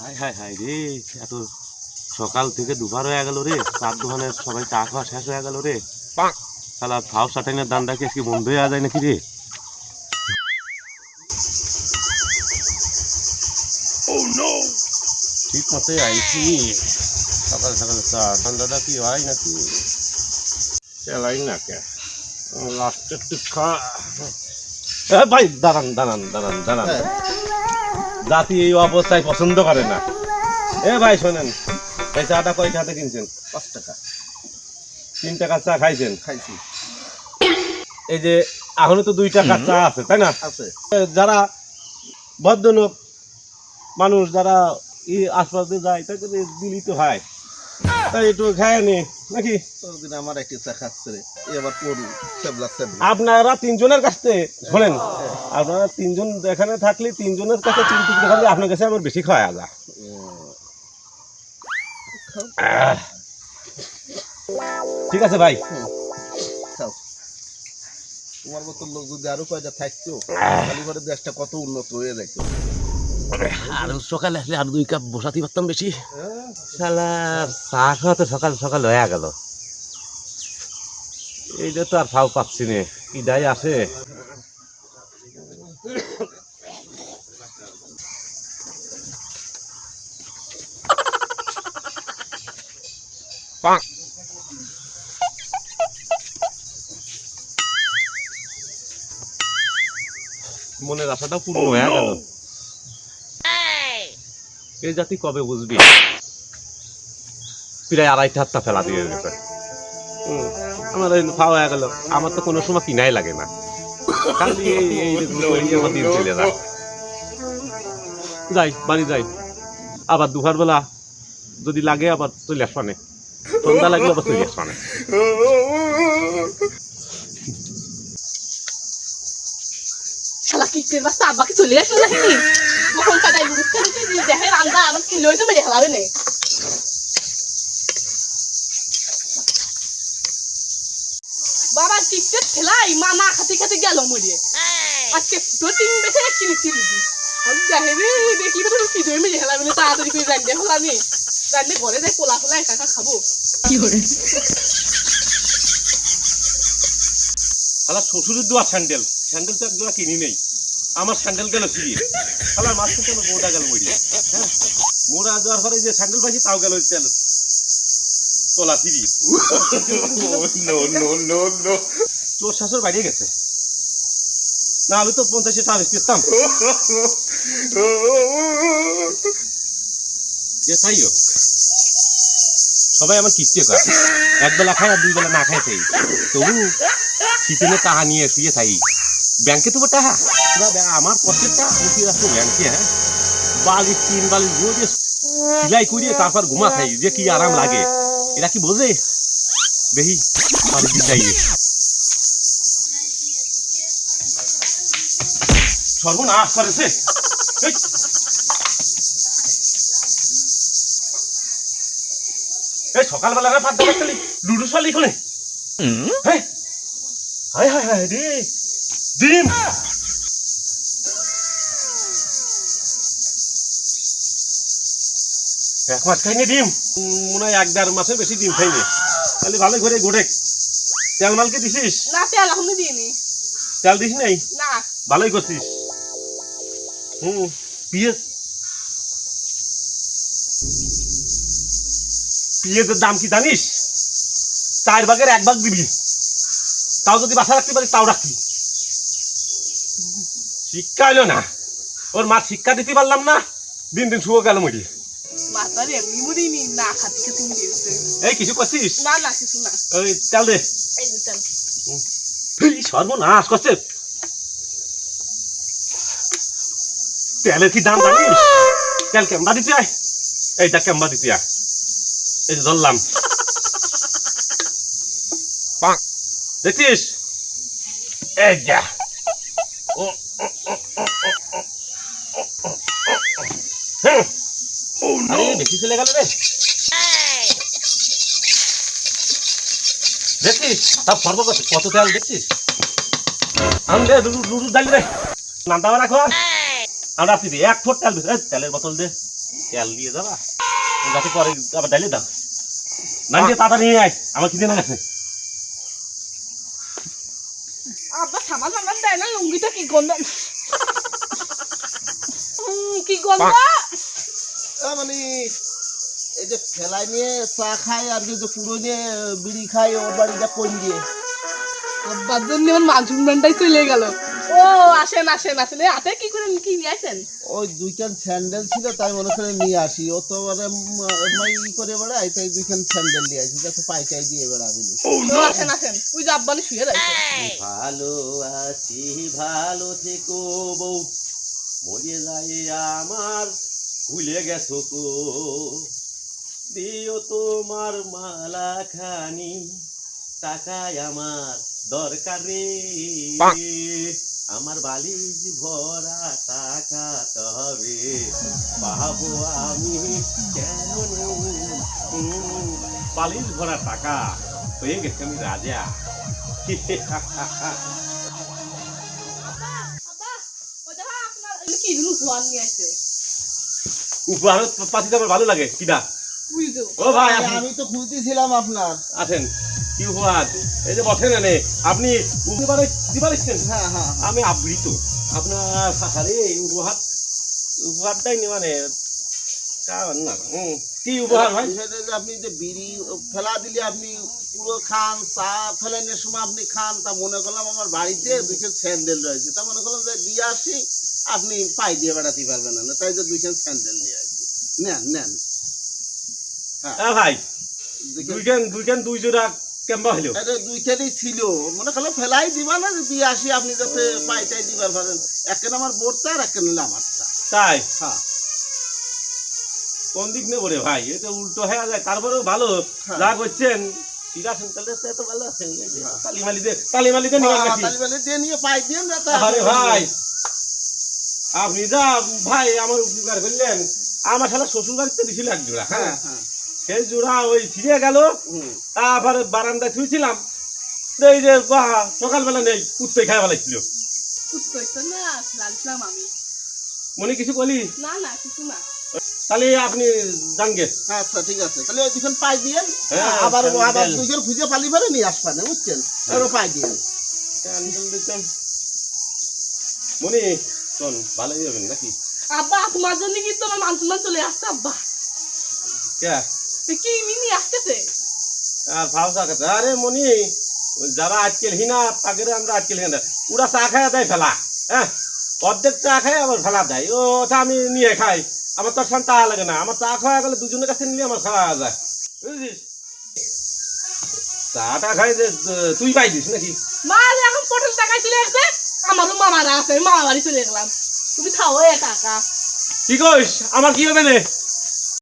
High high high রে, এত সকাল থেকে দুবার হয়ে গেল রে। চার দোকানের সবাই চা খাওয়া শেষ হয়ে গেল রে। শালা ফাও সাটাইনের দানটা কি বন্ধ হয়ে যায় নাকি রে? ঠিক মতো আইছি, সকাল সকাল চা ঠান্ডাটা কি হয় নাকি? চালাই না কে লাস্টে একটু খা। ভাই দাঁড়ান দাঁড়ান দাঁড়ান দাঁড়ান, জাতি এই অবস্থায় পছন্দ করে না। ভাই শোনেন, এই চাটা কয় টাকাতে কিনছেন? 5 টাকা। 3 টাকার চা খাইছেন? খাইছি। এই যে এখনো তো 2 টাকার চা আছে, তাই না? আছে। যারা ভদ্রলোক মানুষ, যারা আশপাশে যায়, তাই দিলি তো হয়, তাই একটু খায় নি নাকি? তোর আমার একটি চা খাচ্ছে রে, এবার পড়ু সেবলা। আপনারা 3 জনের কাছ থেকে শোনেন, আপনারা 3 জন এখানে থাকলে 3 জনের কাছে 3 টুকরো খালি আপনার কাছে আমার বেশি খাওয়া যায়। ঠিক আছে ভাই, খাও। তোমার মতো লোক যদি আরো কয়টা থাকতো, খালি করে দেশটা কত উন্নত হয়ে যেত। আর সকালে আসলে আর 2 কাপ বসাতে পারতাম বেশি। শালা চা খাওয়া তো সকাল সকাল হয়ে গেল, এইটা তো আর ফাও পাচ্ছি না। কি দায় আছে? মনের আশাটা পূর্ণ হয়ে গেল। এই জাতি কবে বুঝবি? প্রায় 2.5 হাত্তা ফেলা দিয়ে গেছে। আমার খাওয়া হয়ে গেল, আমার তো কোনো সময় কিনাই লাগে না, খালি আমার দিন চলে যায়। যাই বাড়ি যাই, আবার দুপুর বেলা যদি লাগে আবার চলে আসবানে, সন্ধ্যা লাগলে আবার চলে আসবানে। শালা কিটের বাচ্চা আব্বাকে চলে আসলো নাকি? কখন কাটাই বুঝতে দেখে রান্না আমার কি লইতে মেরে খেলাবে না। বাবা টিকটক খেলাই মা না খাতে খাতে গেল মরিয়ে। আজকে প্রোটিন বেশি কিনেছি আমি দেখে রে দেখি তো কি দই মেরে খেলাবে না, তাড়াতাড়ি করে রান্না ফেলানি রান্না ঘরে যাই পোলা পোলা একা একা খাবো। কি করে শালা শ্বশুরের দেওয়া স্যান্ডেল, স্যান্ডেল তো একজোড়া কিনি নেই, আমার স্যান্ডেল গেল ফিরিয়ে। শালার মাছ থেকে আমার বউটা গেল মরিয়ে। হ্যাঁ, মোড়া যাওয়ার পরে যে স্যান্ডেল পাইছি তাও গেল তেল তোলা ফিরিয়ে। তোর শাশুর বাইরে গেছে না, আমি তো 50 টাকা বেশি পেতাম। যে তাই হোক, সবাই আমার কিস্তি করে, একবেলা খায় আর 2 বেলা না খায়, তাই তবু শীতের টাকা নিয়ে শুয়ে থাই। ব্যাংকে তো টাকা আমার পকেটটা উঠে রাখতো ব্যাংকে। হ্যাঁ, বালিশ 3 বালিশ রোজ সিলাই করিয়ে তারপর ঘুমা খাই, যে কি আরাম লাগে। এরা কি বোঝে? দেখি যাই সর্বনাশ করেছে। এই সকালবেলা না 5 টাকা খালি লুডো সালি করে। হাই হাই হাই রে, ডিম 1 মাস খাইনি ডিম, মনে হয় 1-1.5 মাসের বেশি ডিম খাইনি। তাহলে ভালো করে গোটে তেল মাল কি দিছিস? না তেল এখনো দিইনি। তেল দিস নাই? না। ভালোই করছিস। পেঁয়াজের দাম কি জানিস? 4 ভাগের 1 ভাগ দিবি, তাও যদি বাসা রাখতে পারিস তাও রাখবি। শিক্ষা হইলো না, ওর মা শিক্ষা দিতে পারলাম না, দিন দিন শুয়ে গেল মরি। মাতার এমনি মরিনি, না খাতে খাতে মরিয়েছে। এই কিছু করছিস? না না কিছু না। ওই তেল দে। এই যে তেল। সর্বনাশ করছে। তেলের কি দাম জানিস? তেল কেমবা দিতে আয়, এইটা কেমবা দিতে আয়, এই যে ধরলাম, দেখছিস? এই যা বেশি চলে গেল রে, দেখছিস? সব সর্ব কত তেল দেখছিস? আমি লুডু ডালি রে, নামটা রাখো। আমরা আপনি এক ফোট তেল তেলের বোতল দে তেল দিয়ে যাবা যাতে পরে আবার ডাইলে দাও না দিয়ে তাড়াতাড়ি নিয়ে আয় আমার খিদে না লাগছে আব্বা সামাল সামাল দেয় না লুঙ্গিটা কি গন্ধ কি গন্ধ মানে এই যে ফেলাই নিয়ে চা খায় আর যে পুরো নিয়ে বিড়ি খায় ওর বাড়িটা কোন দিয়ে আব্বার জন্য আমার মাঝুমরানটাই চলে গেল ও আসেন আসেন আসেন এই হাতে কি করে কি নিয়ে আসেন ওই দুইখান স্যান্ডেল ছিল তাই মনে করে নিয়ে আসি ও তো মানে ই করে বেড়াই তাই দুইখান স্যান্ডেল নিয়ে আসি যাতে পাইটাই দিয়ে বেড়াবি ও আসেন আসেন ওই যে আব্বানি শুয়ে রয়েছে ভালো আছি ভালো থেকো বউ মরে যায় আমার ভুলে গেছো কো দিও তোমার মালা খানি টাকায় আমার দরকার রে আমার বালিশ ভরা টাকা তবে পাবো আমি কেন বালিশ ভরা টাকা হয়ে গেছে আমি রাজা আব্বা ও দেখো আপনার কি জিনিস ওয়ান নিয়ে আসছে উপহার পাতিতে আমার ভালো লাগে কিনা বুঝছো ও ভাই আমি তো খুঁজতেছিলাম আপনার আছেন কি উপহার এই যে বসেন এনে আপনি উপহার দিবারেছেন হ্যাঁ হ্যাঁ আমি আবৃত আপনার আরে উপহারটাই নি মানে না কি উপহার ভাই বিষয়টা যে আপনি যে বিড়ি ফেলা দিলে আপনি পুরো খান চা ফেলানোর সময় আপনি খান তা মনে করলাম আমার বাড়িতে দুইখান স্যান্ডেল রয়েছে তা মনে করলাম যে দিয়ে আসি আপনি পাই দিয়ে বেড়াতে পারবেন না তাই যে দুইখান স্যান্ডেল নিয়ে আসি নেন নেন হ্যাঁ ভাই দুইখান দুই জোড়া কেমবা হইলো এটা দুইখানই ছিল মনে করলাম ফেলাই দিবা না যে দিয়ে আসি আপনি যাতে পাইটাই দিবার পারেন একখান আমার বোরটা আর একখান নিলে আমারটা তাই হ্যাঁ কোন দিক নেবো রে ভাই এটা উল্টো হয়ে যায় তারপরেও ভালো হ্যাঁ। যা করছেন ঠিক আছেন তাহলে তো এত ভালো আছেন তালিমালি দিয়ে নিবেন নাকি তালিবানি দিয়ে নিয়ে পাই দিয়ে না তা আরে ভাই আপনি যা ভাই আমার উপকার করলেন আমার সারা শ্বশুর বাড়িতে দিছিল এক জোড়া হ্যাঁ হ্যাঁ হ্যাঁ সেই জোড়া ওই ছিঁড়ে গেল হুম তারপরে বারান্দায় শুয়েছিলাম এই যে বাহ সকালবেলা নেই কুত্তে খাই ফেলাইছিল কুত্তো না ফেলাছিলাম আমি মনে কিছু বলি না না কিছু না তাহলে আপনি জানগে আচ্ছা ঠিক আছে তাহলে ওই দুজন পাই দিয়েন হ্যাঁ, আবার স্যান্ডেল। দুজন খুঁজে পালি পারে নিয়ে আসবেন বুঝছেন আরো পাই দিয়েন মনে শোন ভালোই হবেন নাকি আব্বা তোমার জন্য কিন্তু আমার মানসম্মান চলে আসছে আব্বা কে কি মিনি আসতেছে আর ভাবসা কথা আরে মনি ওই যারা আজকেল হিনা তাকে আমরা আজকেল হিনা ওরা চা খায় দেয় ফেলা হ্যাঁ অর্ধেক চা খায় আবার ফেলা দেয় ওটা আমি নিয়ে খাই আমার তো তা লাগে না আমার চা খাওয়া গেলে দুজনের কাছে নিলে আমার খাওয়া যায় বুঝছিস চাটা খাই যে তুই পাইছিস নাকি মা যে এখন পটল টাকায় চলে আসছে আমারও মামারা আছে মামা বাড়ি চলে গেলাম তুমি খাও এ টাকা কি কইস আমার কি হবে রে